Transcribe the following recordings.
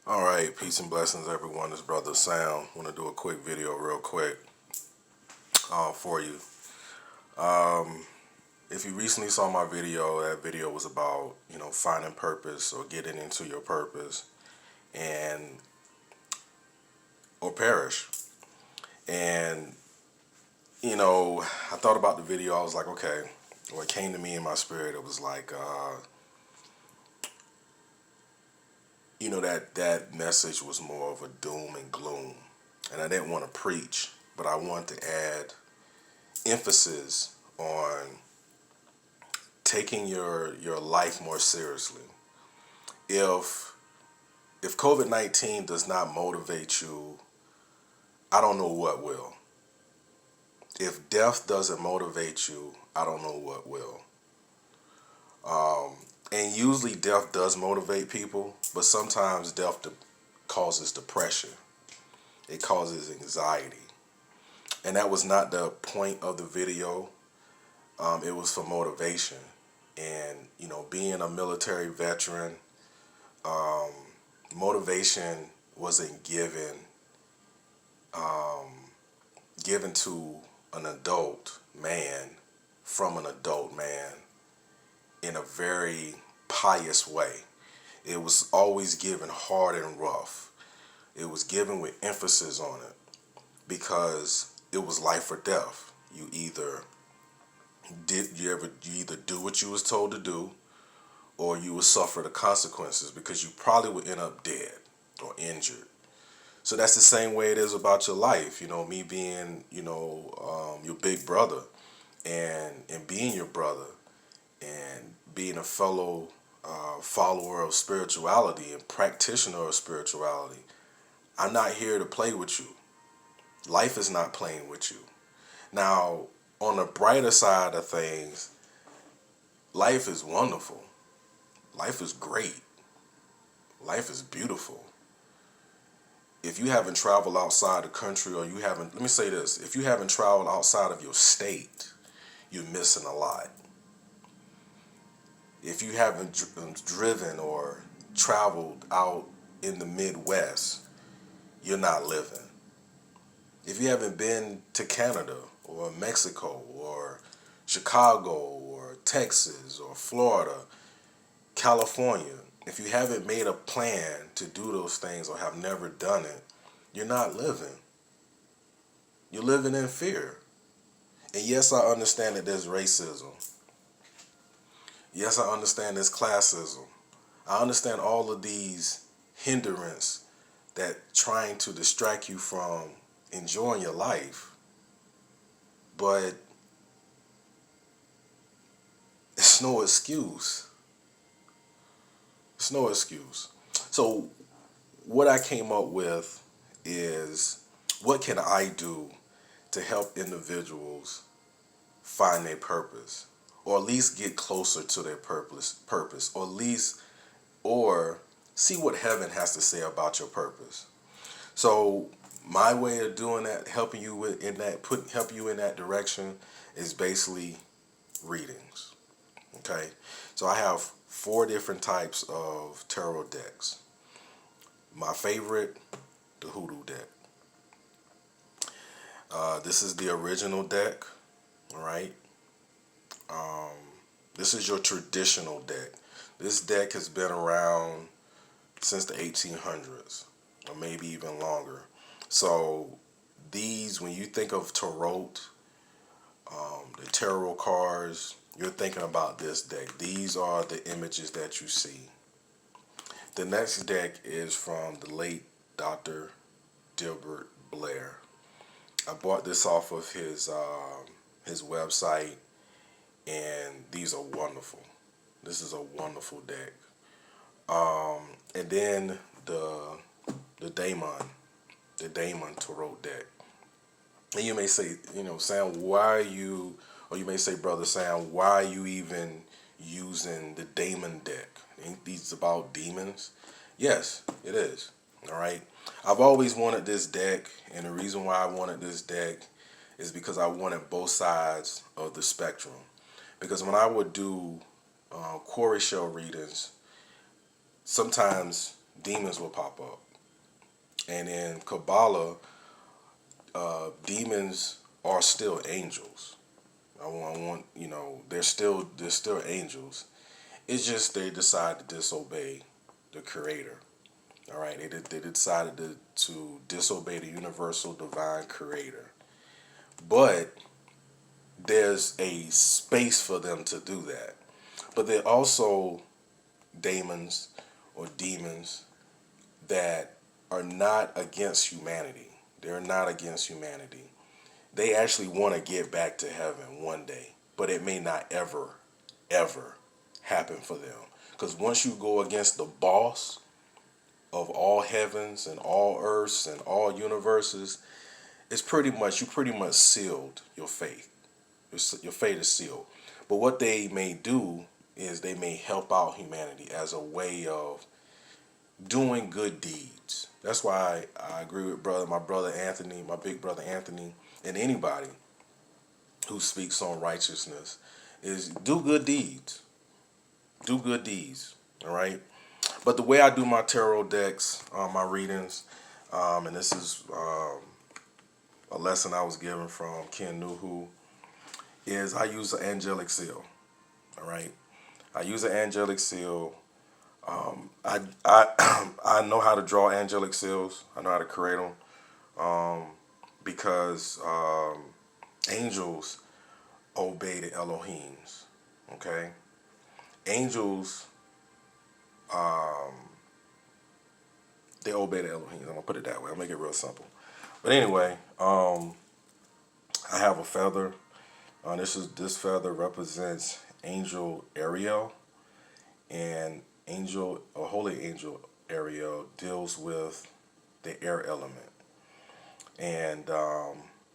All right, peace and blessings, everyone. It's Brother Sam. Want to do a quick video, real quick, for you. If you recently saw my video, that video was about finding purpose or getting into your purpose, and or perish. And I thought about the video. I was like, okay, what came to me in my spirit, it was like, that message was more of a doom and gloom, and I didn't want to preach, but I wanted to add emphasis on taking your life more seriously. If if COVID-19 does not motivate you, I don't know what will. If death doesn't motivate you, I don't know what will. And usually death does motivate people, but sometimes causes depression. It causes anxiety. And that was not the point of the video. It was for motivation. And, being a military veteran, motivation wasn't given to an adult man from an adult man in a very pious way. It was always given hard and rough. It was given with emphasis on it because it was life or death. You either do what you was told to do, or you will suffer the consequences because you probably would end up dead or injured. So that's the same way it is about your life. Me being, your big brother, and being your brother, and being a fellow follower of spirituality and practitioner of spirituality. I'm not here to play with you. Life is not playing with you. Now, on the brighter side of things, life is wonderful. Life is great. Life is beautiful. If you haven't traveled outside the country, or let me say this, if you haven't traveled outside of your state, you're missing a lot. If you haven't driven or traveled out in the Midwest, you're not living. If you haven't been to Canada or Mexico or Chicago or Texas or Florida, California, if you haven't made a plan to do those things or have never done it, you're not living. You're living in fear. And yes, I understand that there's racism. Yes, I understand there's classism. I understand all of these hindrance that trying to distract you from enjoying your life. But it's no excuse. It's no excuse. So what I came up with is, what can I do to help individuals find their purpose, or at least get closer to their purpose, or see what heaven has to say about your purpose. So my way of doing that, helping you help you in that direction, is basically readings. Okay, so I have 4 different types of tarot decks. My favorite, the Hoodoo deck. This is the original deck, all right? Um, this is your traditional deck. This deck has been around since the 1800s, or maybe even longer. So when you think of tarot, the tarot cards, you're thinking about this deck. These are the images that you see. The next deck is from the late Dr. Gilbert Blair. I bought this off of his website, and these are wonderful. This is a wonderful deck. And then the Daemon, Tarot deck. And you may say, Sam, why are you, or you may say, Brother Sam, why are you even using the Daemon deck? Ain't these about demons? Yes, it is. All right. I've always wanted this deck, and the reason why I wanted this deck is because I wanted both sides of the spectrum. Because when I would do quarry shell readings, sometimes demons will pop up. And in Kabbalah, demons are still angels. I want they're still angels. It's just they decide to disobey the Creator. All right, they decided to disobey the universal divine Creator. But there's a space for them to do that. But they're also daemons or demons that are not against humanity. They're not against humanity. They actually want to get back to heaven one day, but it may not ever happen for them. Because once you go against the boss of all heavens and all earths and all universes, you pretty much sealed your faith. Your fate is sealed. But what they may do is they may help out humanity as a way of doing good deeds. That's why I agree with my brother Anthony, my big brother Anthony, and anybody who speaks on righteousness is do good deeds. Do good deeds. All right. But the way I do my tarot decks, my readings, and this is a lesson I was given from Ken Nuhu, is I use an angelic seal. All right. I use an angelic seal. I know how to draw angelic seals. I know how to create them because angels obey the Elohims. Okay, angels they obey the Elohims. I'm gonna put it that way. I'll make it real simple. But anyway, I have a feather. This feather represents Angel Ariel, and Holy Angel Ariel deals with the air element. And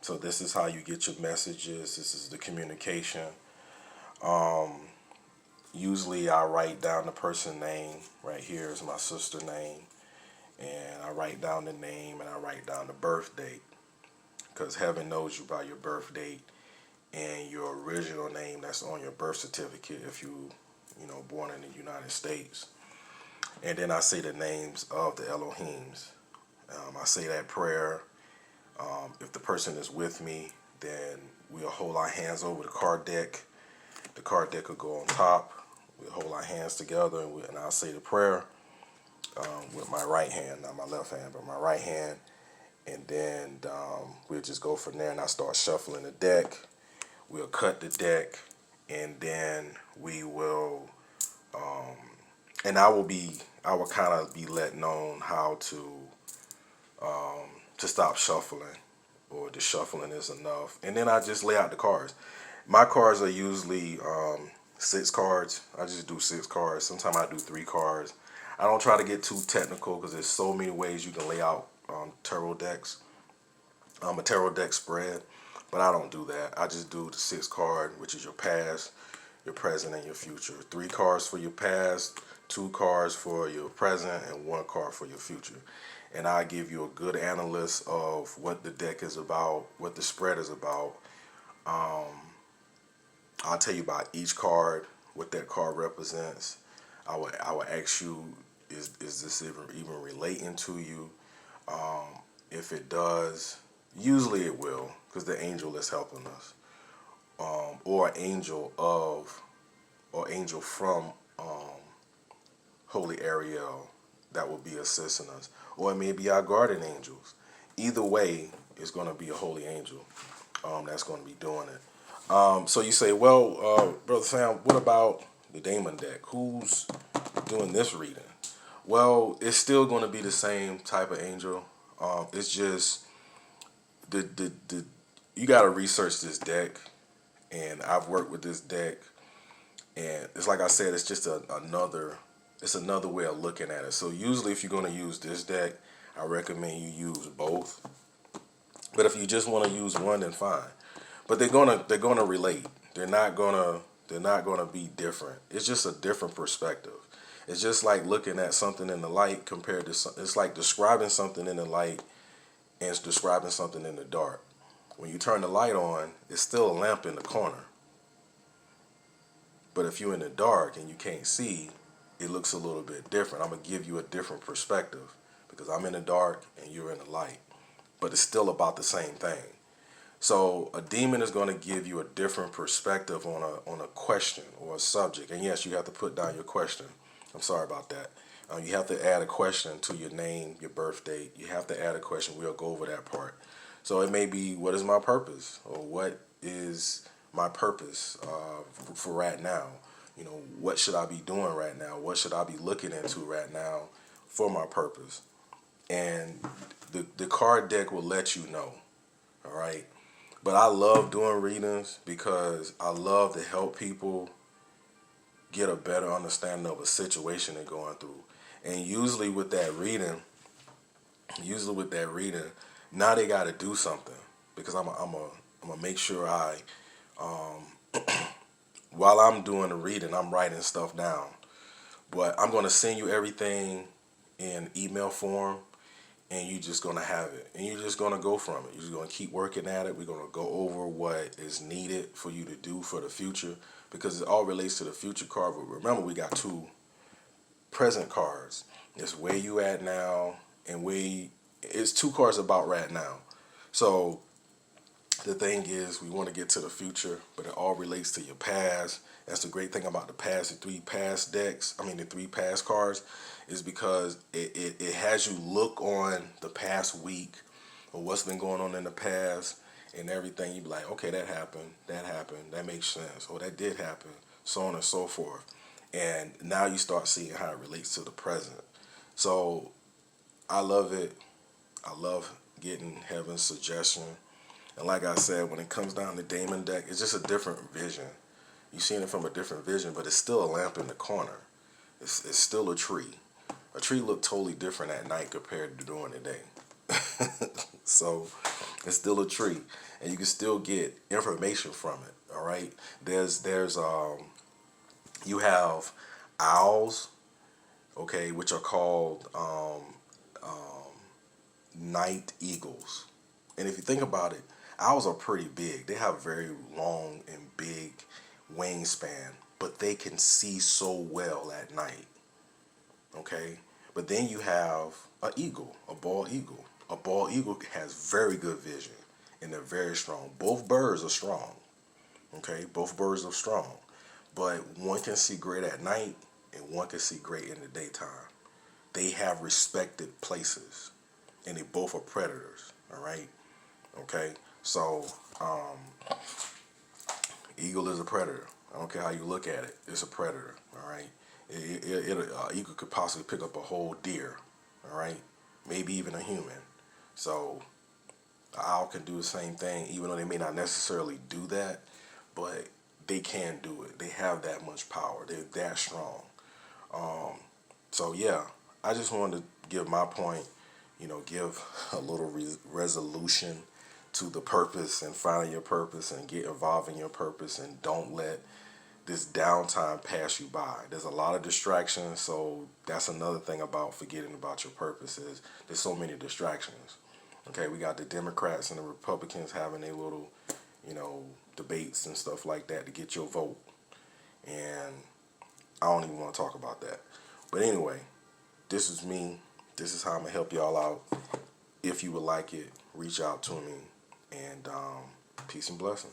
so this is how you get your messages. This is the communication. Usually I write down the person name. Right here is my sister name. And I write down the name and I write down the birth date. Because heaven knows you by your birth date and your original name that's on your birth certificate if you born in the United States. And then I say the names of the Elohims. I say that prayer. If the person is with me, then we'll hold our hands over the card deck. The card deck will go on top. We'll hold our hands together and I'll say the prayer with my right hand, not my left hand, but my right hand. And then we'll just go from there and I start shuffling the deck. We'll cut the deck and then we will, and I will kind of be let known how to stop shuffling, or the shuffling is enough. And then I just lay out the cards. My cards are usually 6 cards. I just do 6 cards. Sometimes I do 3 cards. I don't try to get too technical because there's so many ways you can lay out tarot decks. A tarot deck spread, but I don't do that. I just do the 6 card, which is your past, your present, and your future. 3 cards for your past, 2 cards for your present, and 1 card for your future. And I give you a good analysis of what the deck is about, what the spread is about. I'll tell you about each card, what that card represents. I will ask you, is this even relating to you? If it does, usually it will, because the angel is helping us, or angel from Holy Ariel that will be assisting us, or it may be our guardian angels. Either way, it's going to be a holy angel that's going to be doing it. So you say, well, Brother Sam, what about the Daemon deck? Who's doing this reading? Well, it's still going to be the same type of angel. It's just the you got to research this deck, and I've worked with this deck, and it's like I said, it's just another way of looking at it. So usually, if you're going to use this deck, I recommend you use both. But if you just want to use one, then fine. But they're gonna relate. They're not gonna be different. It's just a different perspective. It's just like looking at something in the light compared to it's like describing something in the light and it's describing something in the dark. When you turn the light on, it's still a lamp in the corner. But if you're in the dark and you can't see, it looks a little bit different. I'm going to give you a different perspective because I'm in the dark and you're in the light. But it's still about the same thing. So a demon is going to give you a different perspective on a question or a subject. And yes, you have to put down your question. I'm sorry about that. You have to add a question to your name, your birth date. You have to add a question. We'll go over that part. So it may be, what is my purpose? Or what is my purpose for right now? You know, what should I be doing right now? What should I be looking into right now for my purpose? And the card deck will let you know. All right. But I love doing readings because I love to help people get a better understanding of a situation they're going through. And usually with that reading, now they got to do something because I'm gonna make sure while I'm doing the reading, I'm writing stuff down. But I'm gonna send you everything in email form, and you're just gonna have it, and you're just gonna go from it. You're just gonna keep working at it. We're gonna go over what is needed for you to do for the future because it all relates to the future card. But remember, we got two present cards. It's where you at now, and it's two cards about right now. So the thing is, we want to get to the future, but it all relates to your past. That's the great thing about the past. The the three past cards, is because it has you look on the past week or what's been going on in the past and everything. You be like, okay, that happened, that makes sense, or that did happen, so on and so forth. And now you start seeing how it relates to the present. So I love it. I love getting heaven's suggestion. And like I said, when it comes down to Damon deck, it's just a different vision. You're seeing it from a different vision, but it's still a lamp in the corner. It's still a tree. A tree look totally different at night compared to during the day. So it's still a tree, and you can still get information from it. All right. You have owls, okay, which are called night eagles. And if you think about it, owls are pretty big. They have very long and big wingspan, but they can see so well at night. Okay? But then you have an eagle, a bald eagle. A bald eagle has very good vision and they're very strong. Both birds are strong. Okay? Both birds are strong. But one can see great at night and one can see great in the daytime. They have respected places and they both are predators. All right? Okay? So, eagle is a predator. I don't care how you look at it. It's a predator. All right? Eagle could possibly pick up a whole deer. All right? Maybe even a human. So, an owl can do the same thing, even though they may not necessarily do that, but they can do it. They have that much power. They're that strong. So yeah, I just wanted to give my point, give a little resolution to the purpose and finding your purpose and get involved in your purpose and don't let this downtime pass you by. There's a lot of distractions, so that's another thing about forgetting about your purpose is there's so many distractions. Okay, we got the Democrats and the Republicans having their little, debates and stuff like that to get your vote. And I don't even want to talk about that. But anyway, this is me. This is how I'm going to help y'all out. If you would like it, reach out to me. And peace and blessings.